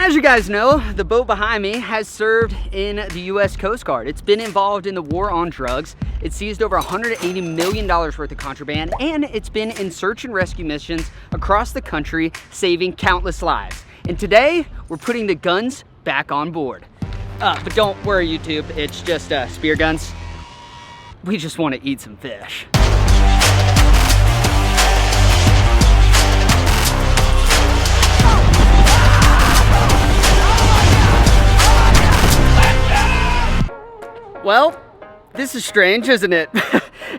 As you guys know, the boat behind me has served in the US Coast Guard. It's been involved in the war on drugs. It seized over $180 million worth of contraband, and it's been in search and rescue missions across the country, saving countless lives. And today, we're putting the guns back on board. But don't worry, YouTube, it's just spear guns. We just want to eat some fish. Well, this is strange, isn't it?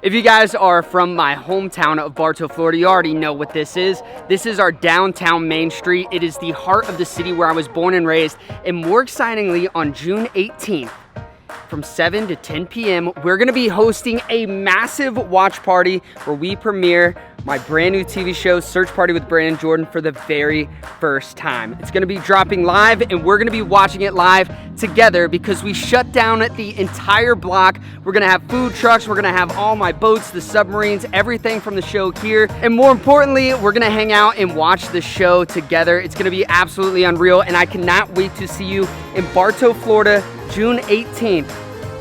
If you guys are from my hometown of Bartow, Florida, you already know what this is. This is our downtown Main Street. It is the heart of the city where I was born and raised. And more excitingly, on June 18th, from 7 to 10 p.m., we're gonna be hosting a massive watch party where we premiere my brand new TV show, Search Party with Brandon Jordan, for the very first time. It's gonna be dropping live, and we're gonna be watching it live together because we shut down the entire block. We're gonna have food trucks, we're gonna have all my boats, the submarines, everything from the show here. And more importantly, we're gonna hang out and watch the show together. It's gonna be absolutely unreal, and I cannot wait to see you in Bartow, Florida, June 18th,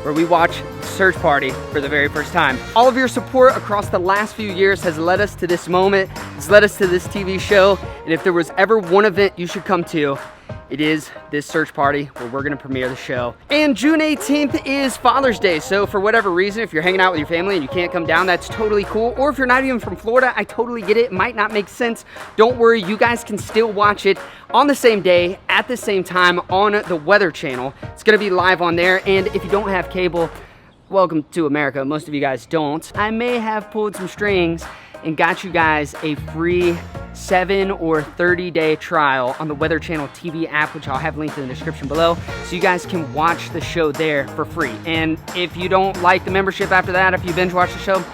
where we watch Search Party for the very first time. All of your support across the last few years has led us to this moment, has led us to this TV show, and if there was ever one event you should come to, it is this search party where we're gonna premiere the show. And June 18th is Father's Day, so for whatever reason, if you're hanging out with your family and you can't come down, that's totally cool. Or if you're not even from Florida, I totally get it. It might not make sense. Don't worry, you guys can still watch it on the same day, at the same time, on the Weather Channel. It's gonna be live on there, and if you don't have cable, welcome to America. Most of you guys don't. I may have pulled some strings and got you guys a free 7 or 30-day trial on the Weather Channel TV app, which I'll have linked in the description below, so you guys can watch the show there for free. And if you don't like the membership after that, if you binge watch the show,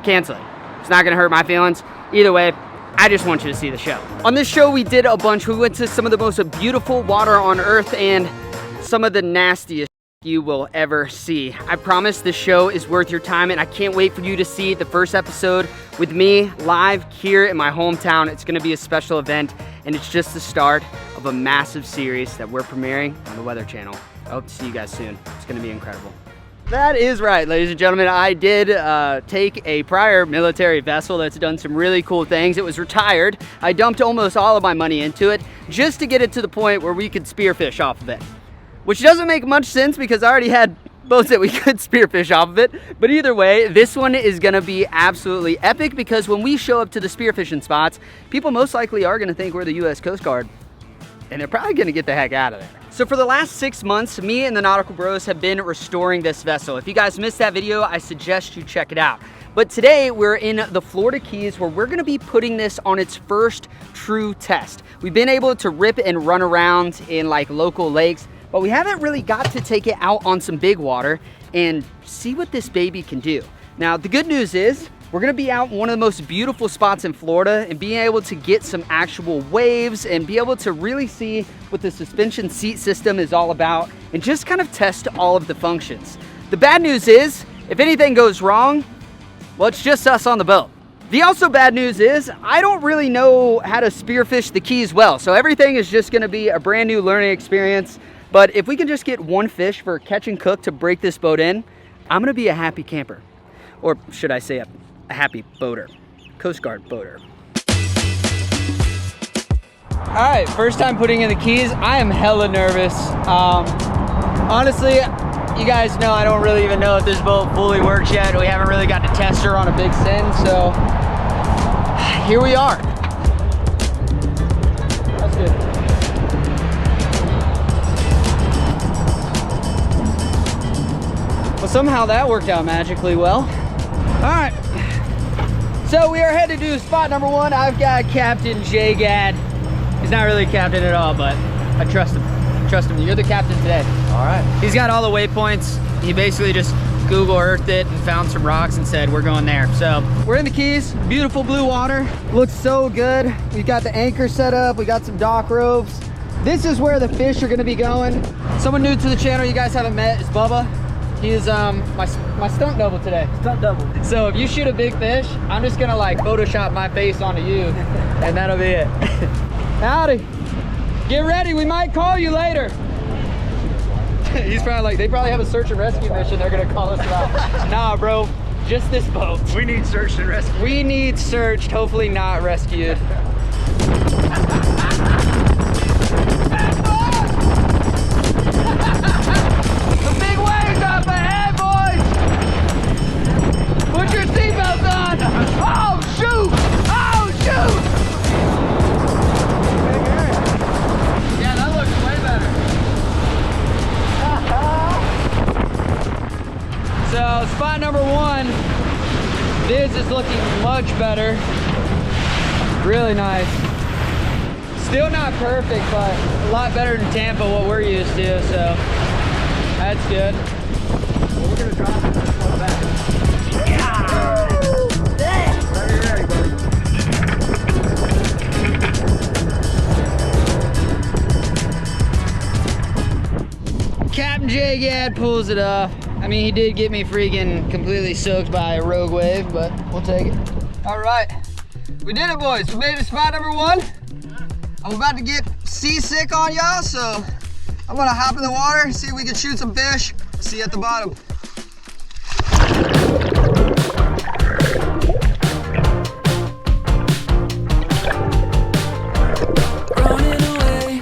cancel it. It's not gonna hurt my feelings. Either way, I just want you to see the show. On this show, we did a bunch. We went to some of the most beautiful water on earth and some of the nastiest you will ever see. I promise this show is worth your time, and I can't wait for you to see the first episode with me live here in my hometown. It's gonna be a special event, and it's just the start of a massive series that we're premiering on the Weather Channel. I hope to see you guys soon. It's gonna be incredible. That is right, ladies and gentlemen. I did take a prior military vessel that's done some really cool things. It was retired. I dumped almost all of my money into it just to get it to the point where we could spearfish off of it. Which doesn't make much sense because I already had boats that we could spearfish off of it. But either way, this one is gonna be absolutely epic because when we show up to the spearfishing spots, people most likely are gonna think we're the US Coast Guard, and they're probably gonna get the heck out of there. So for the last 6 months, me and the Nautical Bros have been restoring this vessel. If you guys missed that video, I suggest you check it out. But today we're in the Florida Keys where we're gonna be putting this on its first true test. We've been able to rip and run around in like local lakes, but we haven't really got to take it out on some big water and see what this baby can do. Now, the good news is we're gonna be out in one of the most beautiful spots in Florida and being able to get some actual waves and be able to really see what the suspension seat system is all about and just kind of test all of the functions. The bad news is, if anything goes wrong, well, it's just us on the boat. The also bad news is I don't really know how to spearfish the Keys well, so everything is just gonna be a brand new learning experience. But if we can just get one fish for catch and cook to break this boat in, I'm gonna be a happy camper. Or should I say a happy boater, Coast Guard boater. All right, first time putting in the Keys. I am hella nervous. Honestly, you guys know I don't really even know if this boat fully works yet. We haven't really got to test her on a big send, so here we are. That's good. Well, somehow that worked out magically well. All right, so we are headed to spot number 1. I've got Captain Jiggin. He's not really a captain at all, but I trust him. Trust him. You're the captain today. All right. He's got all the waypoints. He basically just Google Earthed it and found some rocks and said, we're going there. So we're in the Keys, beautiful blue water. Looks so good. We've got the anchor set up. We got some dock ropes. This is where the fish are gonna be going. Someone new to the channel you guys haven't met is Bubba. He is my stunt double today. Stunt double. So if you shoot a big fish, I'm just gonna like Photoshop my face onto you and that'll be it. Howdy. Get ready, we might call you later. He's probably like, they probably have a search and rescue mission they're gonna call us about. Nah, bro, just this boat. We need searched and rescued. We need searched, hopefully not rescued. The big waves up ahead, boys! Put your seatbelts on! Oh, shoot! Oh, shoot! Yeah, that looks way better. So, spot number 1, this is looking much better. Really nice. Still not perfect, but a lot better than Tampa, what we're used to, so that's good. Well, we're gonna drop it and float back. Ready, buddy. Captain Jiggin pulls it off. I mean, he did get me freaking completely soaked by a rogue wave, but we'll take it. All right, we did it, boys. We made it to spot number 1. I'm about to get seasick on y'all, so I'm gonna hop in the water, see if we can shoot some fish. See you at the bottom. Running away,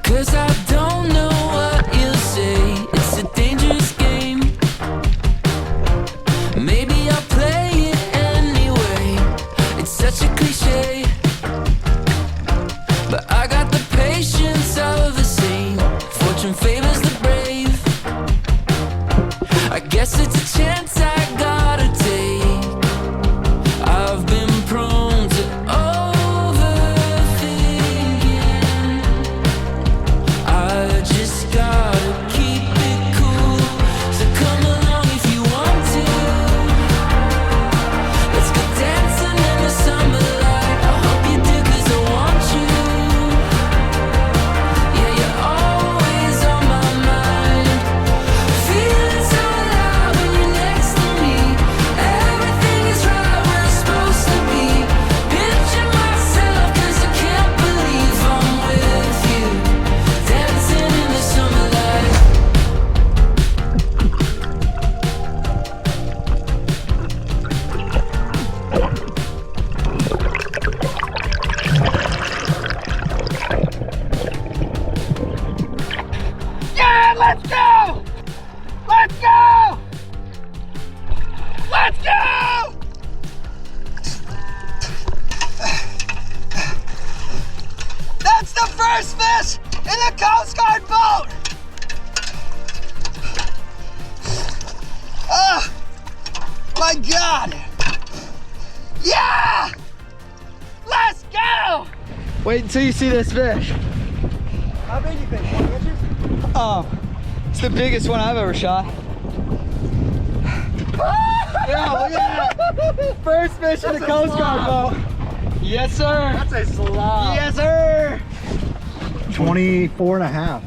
'cause I don't know what you'll say. It's a dangerous game. Maybe I'll play it anyway. It's such a cliche, but I got the patience of the saint. Fortune favors the brave. I guess it's a chance I gotta take. I've been prone to overthinking. I just gotta keep it cool. So come along if you want to. Let's go dancing in the summer light. I hope you do 'cause I want you. Yeah, you're always on my mind. Feeling so alive when you're next to me. Everything is right where it's supposed to be. Picture myself 'cause I can't believe I'm with you. Dancing in the summer light. Yeah, let's go! Let's go! Let's go! That's the first fish in the Coast Guard boat! Oh, my God! Yeah! Let's go! Wait until you see this fish. How big do you think? 20 inches? It's the biggest one I've ever shot. Yeah, look at that. First fish in the Coast Guard boat. Yes, sir. That's a slob. Yes, sir. 24 and a half.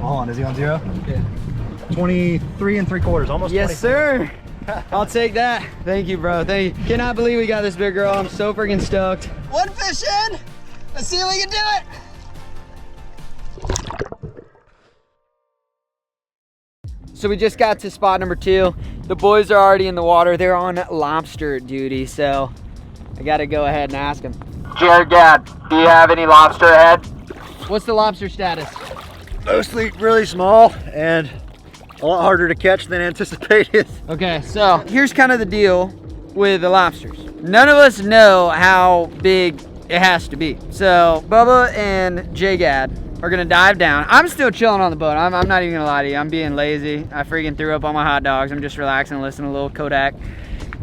Hold on, is he on 0? Yeah. 23 3/4, almost 24. Yes, sir. I'll take that. Thank you, bro. Thank you. Cannot believe we got this big girl. I'm so freaking stoked. One fish in. Let's see if we can do it. So we just got to spot number 2. The boys are already in the water. They're on lobster duty, so I gotta go ahead and ask them. Jared, Dad, do you have any lobster ahead? What's the lobster status? Mostly really small and a lot harder to catch than anticipated. Okay, so here's kind of the deal with the lobsters. None of us know how big it has to be. So Bubba and Jiggin are gonna dive down. I'm still chilling on the boat. I'm not even gonna lie to you. I'm being lazy. I freaking threw up on my hot dogs. I'm just relaxing, listening to a little Kodak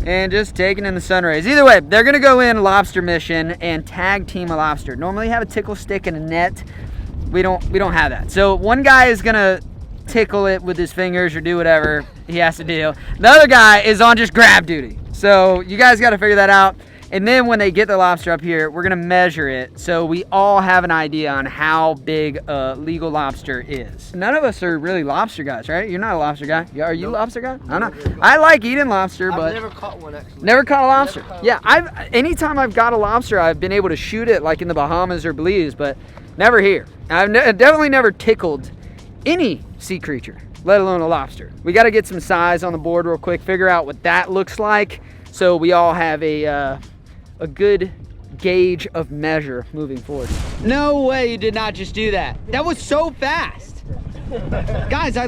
and just taking in the sun rays. Either way, they're gonna go in lobster mission and tag team a lobster. Normally you have a tickle stick and a net. We don't have that. So one guy is gonna tickle it with his fingers or do whatever he has to do. The other guy is on just grab duty. So you guys gotta figure that out. And then when they get the lobster up here, we're gonna measure it so we all have an idea on how big a legal lobster is. None of us are really lobster guys, right? You're not a lobster guy. Are you a lobster guy? I'm not. I like eating lobster, but I've never caught one actually. never caught a lobster. Yeah, anytime I've got a lobster, I've been able to shoot it like in the Bahamas or Belize, but never here. I've definitely never tickled any sea creature, let alone a lobster. We got to get some size on the board real quick, figure out what that looks like, so we all have a good gauge of measure moving forward. No way you did not just do that. That was so fast. Guys, I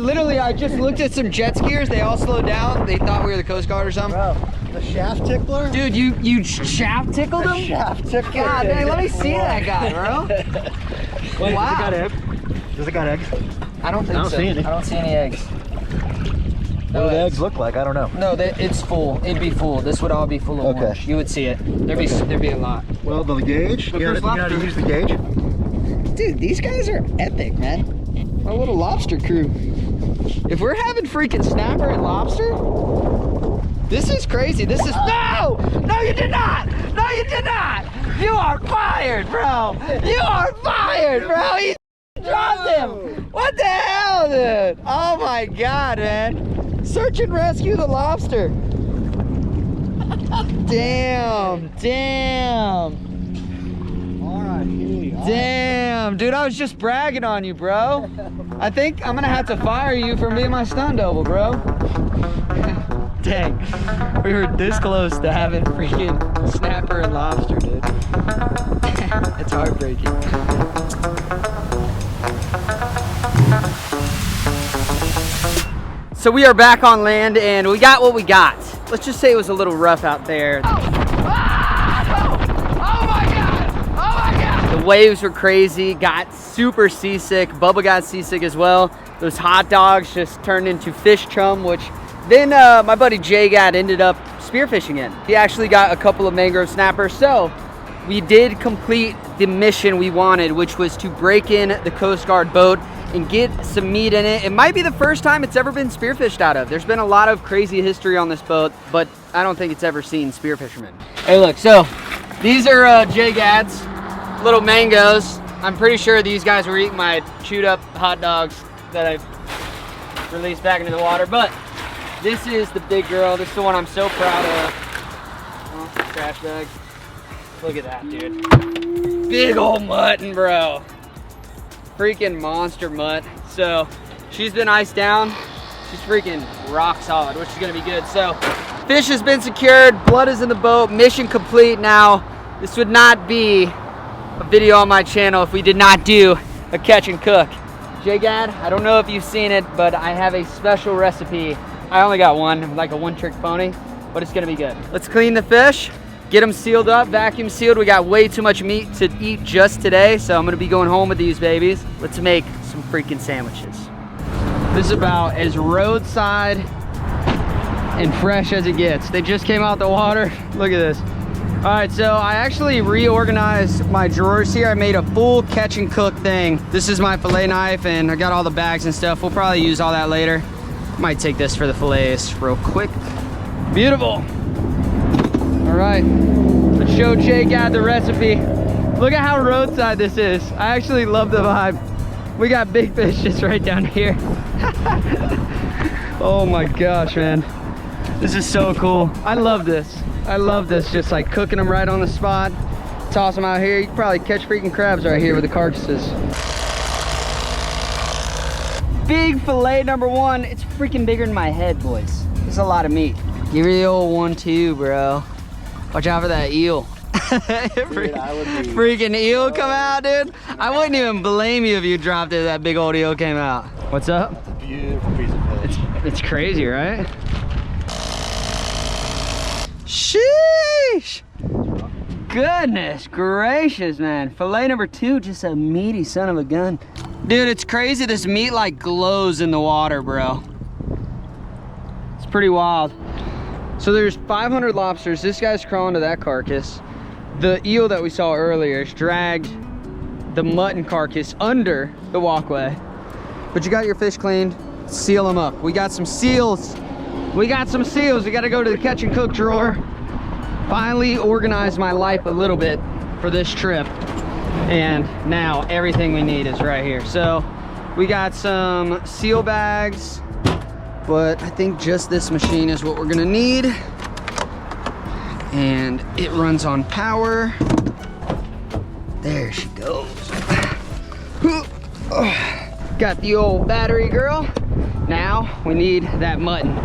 just looked at some jet skiers. They all slowed down. They thought we were the Coast Guard or something. Bro, the shaft tickler? Dude, you shaft tickled him? Shaft tickler. God, dang, let me see that guy, bro. Wait, Wow. Does it got eggs? I don't think I don't so. see any. I don't see any eggs. What do the eggs look like? I don't know. No, it's full. It'd be full. This would all be full of Okay. orange. You would see it. There'd be a lot. Well, the gauge? You know how to use the gauge? Dude, these guys are epic, man. Our little lobster crew. If we're having freaking snapper and lobster, this is crazy. This is no, you did not. No, you did not. You are fired, bro. You are fired, bro. He dropped him. What the hell, dude? Oh my God, man. Search and rescue the lobster. Damn. All right, here. Damn, dude, I was just bragging on you, bro. I think I'm gonna have to fire you for being my stunt double, bro. Dang, we were this close to having freaking snapper and lobster, dude. It's heartbreaking. So we are back on land and we got what we got. Let's just say it was a little rough out there. The waves were crazy, got super seasick. Bubba got seasick as well. Those hot dogs just turned into fish chum, which then my buddy Jiggin ended up spearfishing in. He actually got a couple of mangrove snappers. So we did complete the mission we wanted, which was to break in the Coast Guard boat and get some meat in it. It might be the first time it's ever been spearfished out of. There's been a lot of crazy history on this boat, but I don't think it's ever seen spearfishermen. Hey look, so these are Jiggad's little mangoes. I'm pretty sure these guys were eating my chewed up hot dogs that I released back into the water, but this is the big girl. This is the one I'm so proud of. Oh, trash bag. Look at that, dude. Big old mutton, bro. Freaking monster mutt. So she's been iced down. She's freaking rock solid, which is gonna be good. So fish has been secured, blood is in the boat, mission complete. Now this would not be a video on my channel if we did not do a catch and cook. Jiggin, I don't know if you've seen it, but I have a special recipe. I only got one, like a one-trick pony, but it's gonna be good. Let's clean the fish, get them sealed up, vacuum sealed. We got way too much meat to eat just today, so I'm gonna be going home with these babies. Let's make some freaking sandwiches. This is about as roadside and fresh as it gets. They just came out the water. Look at this. All right, so I actually reorganized my drawers here. I made a full catch and cook thing. This is my fillet knife and I got all the bags and stuff. We'll probably use all that later. Might take this for the fillets real quick. Beautiful. All right, let's show Jiggin the recipe. Look at how roadside this is. I actually love the vibe. We got big fish just right down here. Oh my gosh, man. This is so cool. I love this. I love this, just like cooking them right on the spot. Toss them out here. You can probably catch freaking crabs right here with the carcasses. Big fillet number one. It's freaking bigger than my head, boys. It's a lot of meat. Give me the old 1-2, bro. Watch out for that eel. Dude, Freaking eel come out, dude. I wouldn't even blame you if you dropped it, that big old eel came out. What's up? It's a beautiful piece of fish. It's crazy, right? Sheesh! Goodness gracious, man. Filet number 2, just a meaty son of a gun. Dude, it's crazy. This meat like glows in the water, bro. It's pretty wild. So there's 500 lobsters. This guy's crawling to that carcass. The eel that we saw earlier has dragged the mutton carcass under the walkway. But you got your fish cleaned, seal them up. We got some seals. We got some seals. We got to go to the catch and cook drawer. finally organized my life a little bit for this trip. And now everything we need is right here. So we got some seal bags, but I think just this machine is what we're gonna need. And it runs on power. There she goes. Got the old battery girl. Now we need that mutton.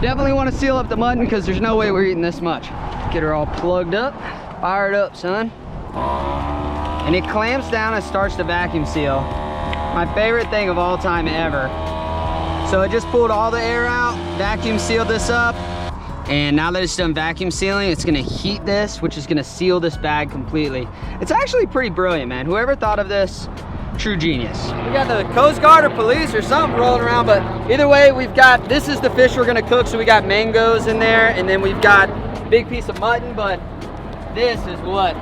Definitely want to seal up the mutton because there's no way we're eating this much. Get her all plugged up, fired up, son. And it clamps down and starts to vacuum seal. My favorite thing of all time ever. So I just pulled all the air out, vacuum sealed this up. And now that it's done vacuum sealing, it's gonna heat this, which is gonna seal this bag completely. It's actually pretty brilliant, man. Whoever thought of this, true genius. We got the Coast Guard or police or something rolling around, but either way, we've got, this is the fish we're gonna cook, so we got mangoes in there, and then we've got a big piece of mutton, but this is what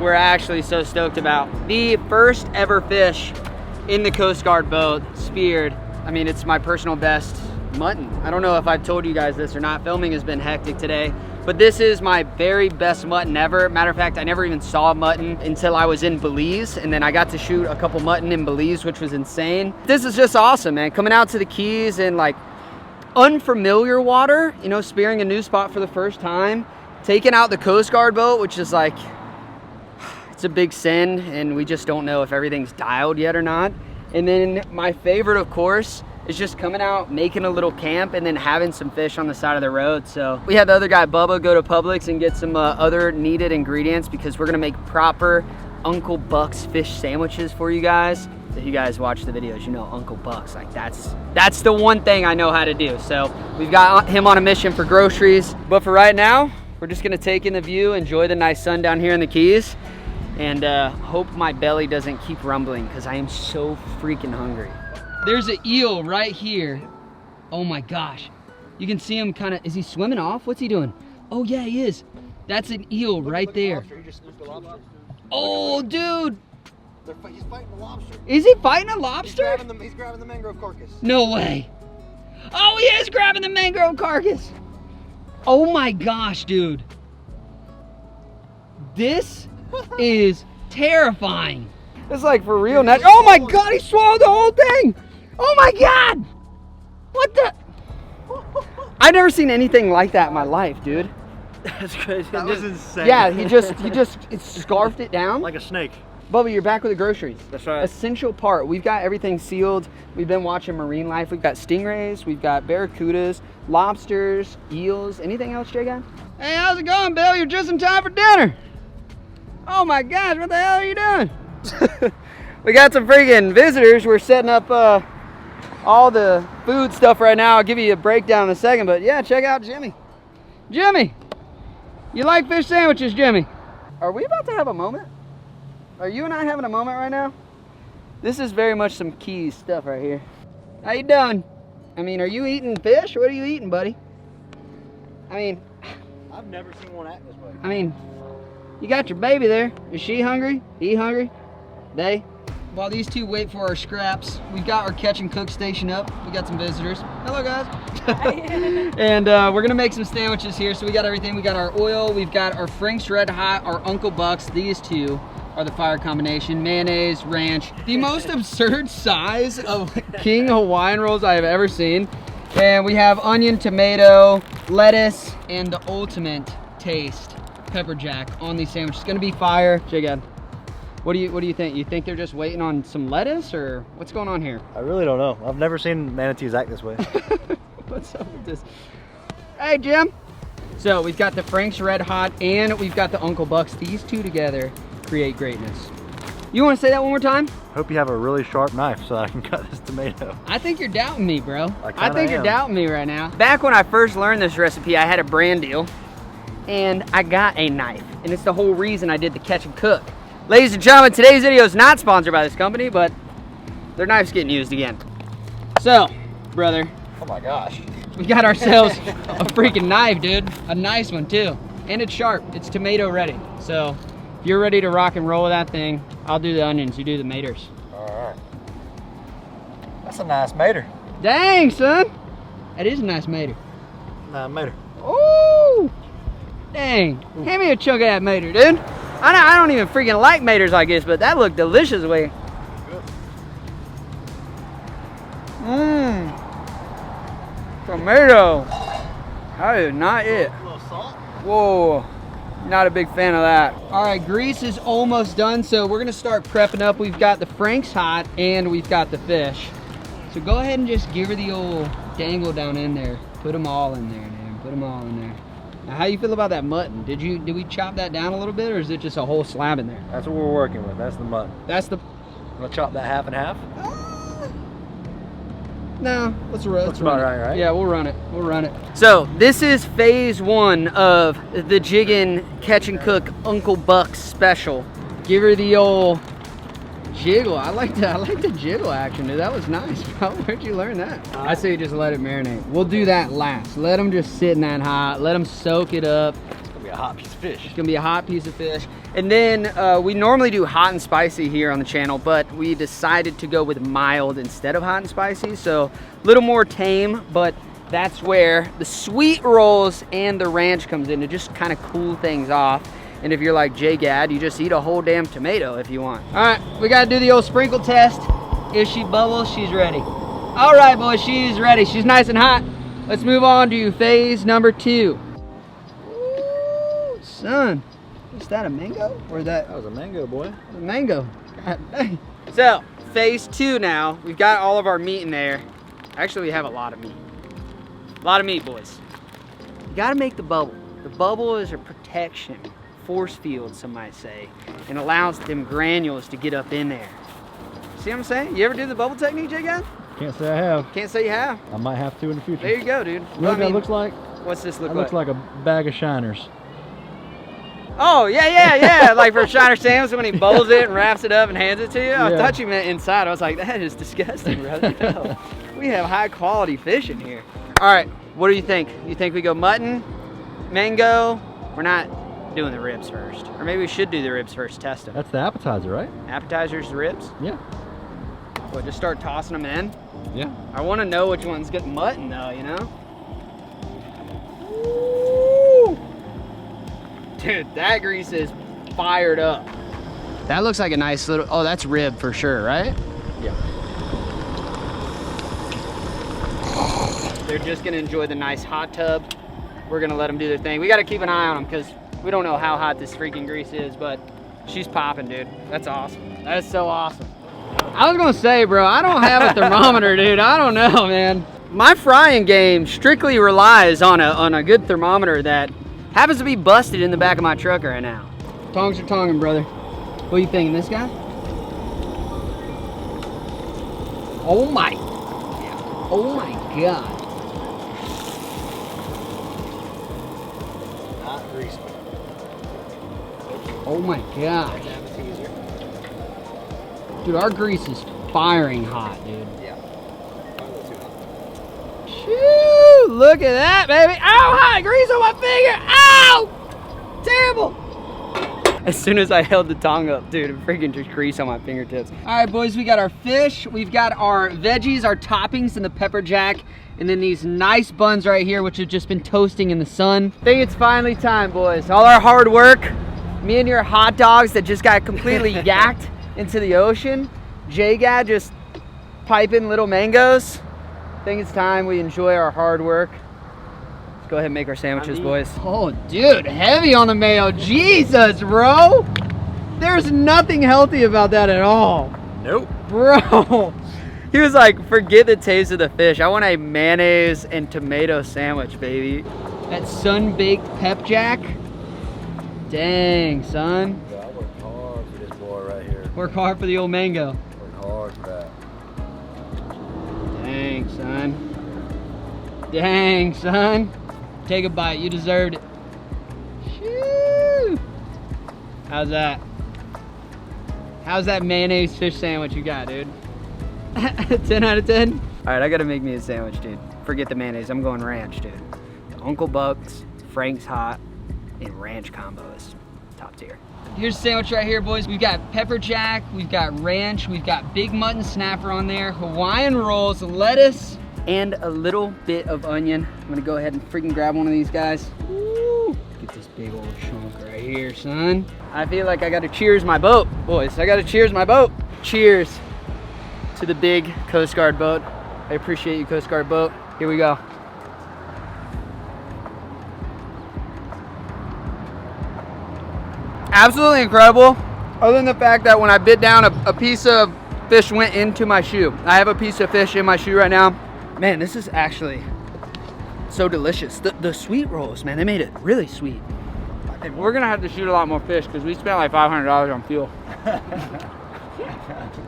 we're actually so stoked about. The first ever fish in the Coast Guard boat, speared. I mean, it's my personal best mutton. I don't know if I've told you guys this or not. Filming has been hectic today, but this is my very best mutton ever. Matter of fact, I never even saw mutton until I was in Belize, and then I got to shoot a couple mutton in Belize, which was insane. This is just awesome, man. Coming out to the Keys in like unfamiliar water, you know, spearing a new spot for the first time, taking out the Coast Guard boat, which is like, it's a big sin, and we just don't know if everything's dialed yet or not. And then my favorite, of course, is just coming out, making a little camp, and then having some fish on the side of the road. So we had the other guy, Bubba, go to Publix and get some other needed ingredients because we're gonna make proper Uncle Buck's fish sandwiches for you guys. If you guys watch the videos, you know Uncle Buck's, like that's the one thing I know how to do. So we've got him on a mission for groceries. But for right now, we're just gonna take in the view, enjoy the nice sun down here in the Keys, and hope my belly doesn't keep rumbling because I am so freaking hungry. There's an eel right here. Oh my gosh. You can see him kind of, is he swimming off? What's he doing? Oh yeah, he is. That's an eel right there. Oh, dude. He's fighting a lobster. Is he fighting a lobster? He's grabbing the mangrove carcass. No way. Oh, he is grabbing the mangrove carcass. Oh my gosh, dude. This is terrifying. It's like for real now. Oh my God, he swallowed the whole thing. Oh my God. What the? I've never seen anything like that in my life, dude. That's crazy. That was insane. Yeah, he just scarfed it down. Like a snake. Bubba, you're back with the groceries. That's right. Essential part. We've got everything sealed. We've been watching marine life. We've got stingrays, we've got barracudas, lobsters, eels. Anything else, Jiggin? Hey, how's it going, Bill? You're just in time for dinner. Oh my gosh, what the hell are you doing? We got some freaking visitors. We're setting up all the food stuff right now. I'll give you a breakdown in a second, but yeah, check out Jimmy. Jimmy, you like fish sandwiches, Jimmy? Are we about to have a moment? Are you and I having a moment right now? This is very much some Keys stuff right here. How you doing? I mean, are you eating fish? What are you eating, buddy? I mean, I've never seen one act this way. I mean, you got your baby there. Is she hungry? He hungry? They? While these two wait for our scraps, we've got our catch and cook station up. We got some visitors. Hello, guys. And we're gonna make some sandwiches here. So we got everything. We got our oil. We've got our Frank's Red Hot, our Uncle Buck's. These two are the fire combination. Mayonnaise, ranch. The most absurd size of King Hawaiian rolls I have ever seen. And we have onion, tomato, lettuce, and the ultimate taste, pepper jack on these sandwiches. It's gonna be fire. Jiggin, what do you think? You think they're just waiting on some lettuce, or what's going on here? I really don't know. I've never seen manatees act this way. What's up with this? Hey, Jim. So we've got the Frank's Red Hot and we've got the Uncle Buck's. These two together create greatness. You want to say that one more time? Hope you have a really sharp knife so I can cut this tomato. I think you're doubting me, bro. I think you're doubting me right now. Back when I first learned this recipe, I had a brand deal and I got a knife. And it's the whole reason I did the catch and cook. Ladies and gentlemen, today's video is not sponsored by this company, but their knife's getting used again. So, brother. Oh my gosh. We got ourselves a freaking knife, dude. A nice one too. And it's sharp, it's tomato ready. So, if you're ready to rock and roll with that thing, I'll do the onions, you do the maters. All right. That's a nice mater. Dang, son. That is a nice mater. Mater. Ooh. Dang, hand me a chunk of that mater, dude. I don't even freaking like maters like this, but that looked delicious way. Mmm. Tomato. That is not it. A little salt. Whoa, not a big fan of that. All right, grease is almost done, so we're gonna start prepping up. We've got the Frank's hot and we've got the fish. So go ahead and just give her the old dangle down in there. Put them all in there, man. Put them all in there. Now, how you feel about that mutton? Did we chop that down a little bit, or is it just a whole slab in there? That's what we're working with. That's the mutton. That's the. I'm gonna chop that half and half. No, let's run. That's about right? Yeah, we'll run it. We'll run it. So this is phase 1 of the Jiggin Catch and Cook Uncle Buck special. Give her the old jiggle. I like the jiggle action, dude. That was nice, bro. Where'd you learn that? I say just let it marinate. We'll do that last. Let them just sit in that hot. Let them soak it up. It's gonna be a hot piece of fish. It's gonna be a hot piece of fish. And then we normally do hot and spicy here on the channel, but we decided to go with mild instead of hot and spicy. So a little more tame, but that's where the sweet rolls and the ranch comes in to just kind of cool things off. And if you're like Jay Gad, you just eat a whole damn tomato if you want. All right, we gotta do the old sprinkle test. If she bubbles, she's ready. All right, boys, she's ready. She's nice and hot. Let's move on to phase number 2. Ooh, son. Is that a mango? Or is that That was a mango, boy. a mango? God dang. So, phase 2 now. We've got all of our meat in there. Actually, we have a lot of meat. A lot of meat, boys. You gotta make the bubble. The bubble is a protection, force field, some might say, and allows them granules to get up in there. See what I'm saying? You ever do the bubble technique, Jay Guy? Can't say I have. Can't say you have. I might have to in the future. There you go, dude. You know Well, what that looks like? What's this look That like? looks like a bag of shiners. Oh, yeah. Like for Shiner Sam's when he bowls it and wraps it up and hands it to you. I Yeah. thought you meant inside. I was like, that is disgusting, brother. No. We have high quality fish in here. All right, what do you think? You think we go mutton, mango? We're not doing the ribs first. Or maybe we should do the ribs first, test them. That's the appetizer, right? Appetizers, the ribs? Yeah. What, just start tossing them in? Yeah. I want to know which one's good mutton though, you know? Dude, that grease is fired up. That looks like a nice little, oh, that's rib for sure, right? Yeah. They're just gonna enjoy the nice hot tub. We're gonna let them do their thing. We gotta keep an eye on them because we don't know how hot this freaking grease is, but she's popping, dude. That's awesome. That is so awesome. I was gonna say, bro, I don't have a thermometer, dude. I don't know, man. My frying game strictly relies on a good thermometer that happens to be busted in the back of my truck right now. Tongs are tonging, brother. What are you thinking, this guy? Oh my. Oh my God. Not greasy. Oh my gosh. Dude, our grease is firing hot, dude. Yeah. Shoo! Look at that, baby. Ow, hot grease on my finger. Ow! Terrible. As soon as I held the tongue up, dude, freaking just grease on my fingertips. All right, boys, we got our fish. We've got our veggies, our toppings, and the pepper jack. And then these nice buns right here, which have just been toasting in the sun. I think it's finally time, boys. All our hard work, me and your hot dogs that just got completely yacked into the ocean. J-Gad just piping little mangoes. I think it's time we enjoy our hard work. Let's go ahead and make our sandwiches, boys. Oh, dude, heavy on the mayo. Jesus, bro. There's nothing healthy about that at all. Nope. Bro. He was like, forget the taste of the fish. I want a mayonnaise and tomato sandwich, baby. That sun-baked pep jack. Dang, son. Yeah, I worked hard for this boy right here. Work hard for the old mango. Worked hard for that. Dang, son. Dang, son. Take a bite. You deserved it. Shoo. How's that? How's that mayonnaise fish sandwich you got, dude? 10 out of 10? All right, I gotta make me a sandwich, dude. Forget the mayonnaise. I'm going ranch, dude. Uncle Buck's, Frank's Hot, and ranch combos. Top tier. Here's the sandwich right here, boys. We've got pepper jack, we've got ranch, we've got big mutton snapper on there, Hawaiian rolls, lettuce, and a little bit of onion. I'm gonna go ahead and freaking grab one of these guys. Woo. Get this Big old chunk right here, son. I feel like I gotta cheers my boat, boys. I gotta cheers my boat. Cheers to the big Coast Guard boat. I appreciate you, Coast Guard boat. Here we go. Absolutely incredible. Other than the fact that when I bit down, a piece of fish went into my shoe. I have a piece of fish in my shoe right now. Man, this is actually so delicious. The sweet rolls, man, they made it really sweet. We're gonna have to shoot a lot more fish because we spent like $500 on fuel.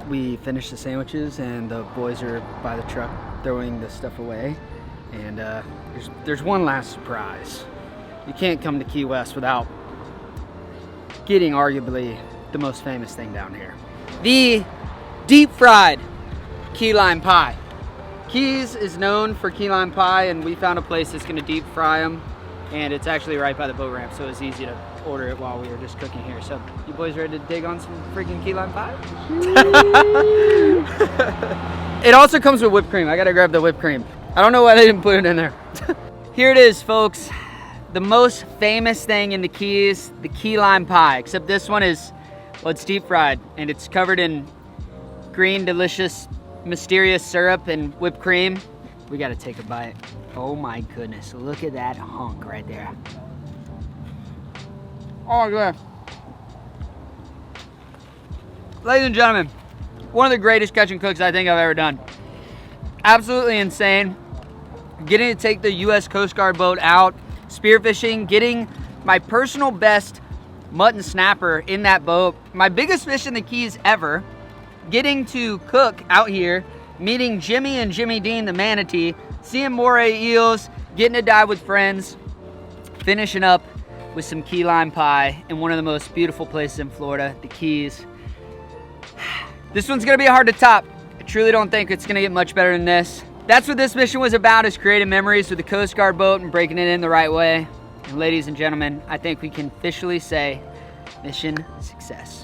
We finished the sandwiches and the boys are by the truck throwing the stuff away. And there's one last surprise. You can't come to Key West without getting arguably the most famous thing down here. The deep fried key lime pie. Keys is known for key lime pie, and we found a place that's gonna deep fry them, and it's actually right by the boat ramp, so it's easy to order it while we were just cooking here. So you boys ready to dig on some freaking key lime pie? It also comes with whipped cream. I gotta grab the whipped cream. I don't know why they didn't put it in there. Here it is, folks. The most famous thing in the Keys, the key lime pie, except this one is, well, it's deep fried and it's covered in green, delicious, mysterious syrup and whipped cream. We gotta take a bite. Oh my goodness, look at that hunk right there. Oh yeah. Ladies and gentlemen, one of the greatest catch and cooks I think I've ever done. Absolutely insane. Getting to take the US Coast Guard boat out, spearfishing, getting my personal best mutton snapper in that boat, my biggest fish in the Keys ever, getting to cook out here, meeting Jimmy and Jimmy Dean the manatee, seeing moray eels, getting to dive with friends, finishing up with some key lime pie in one of the most beautiful places in Florida, the Keys. This one's gonna be hard to top. I truly don't think it's gonna get much better than this. That's what this mission was about, is creating memories with the Coast Guard boat and breaking it in the right way. And ladies and gentlemen, I think we can officially say mission success.